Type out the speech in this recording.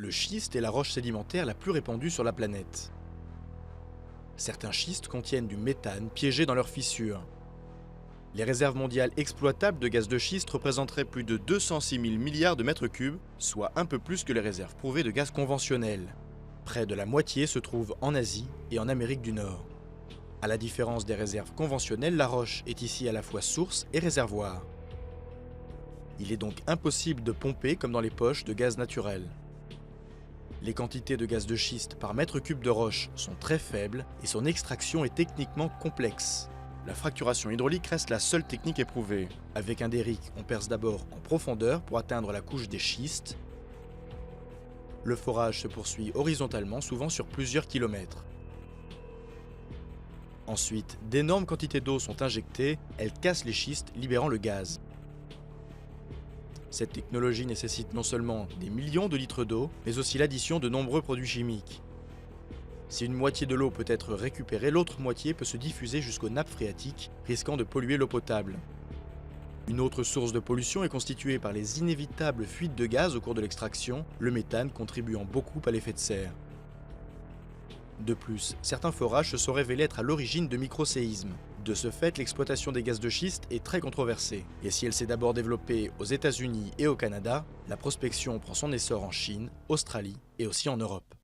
Le schiste est la roche sédimentaire la plus répandue sur la planète. Certains schistes contiennent du méthane piégé dans leurs fissures. Les réserves mondiales exploitables de gaz de schiste représenteraient plus de 206 000 milliards de mètres cubes, soit un peu plus que les réserves prouvées de gaz conventionnel. Près de la moitié se trouve en Asie et en Amérique du Nord. À la différence des réserves conventionnelles, la roche est ici à la fois source et réservoir. Il est donc impossible de pomper comme dans les poches de gaz naturel. Les quantités de gaz de schiste par mètre cube de roche sont très faibles et son extraction est techniquement complexe. La fracturation hydraulique reste la seule technique éprouvée. Avec un derrick, on perce d'abord en profondeur pour atteindre la couche des schistes. Le forage se poursuit horizontalement, souvent sur plusieurs kilomètres. Ensuite, d'énormes quantités d'eau sont injectées, elles cassent les schistes, libérant le gaz. Cette technologie nécessite non seulement des millions de litres d'eau, mais aussi l'addition de nombreux produits chimiques. Si une moitié de l'eau peut être récupérée, l'autre moitié peut se diffuser jusqu'aux nappes phréatiques, risquant de polluer l'eau potable. Une autre source de pollution est constituée par les inévitables fuites de gaz au cours de l'extraction, le méthane contribuant beaucoup à l'effet de serre. De plus, certains forages se sont révélés être à l'origine de microséismes. De ce fait, l'exploitation des gaz de schiste est très controversée. Et si elle s'est d'abord développée aux États-Unis et au Canada, la prospection prend son essor en Chine, Australie et aussi en Europe.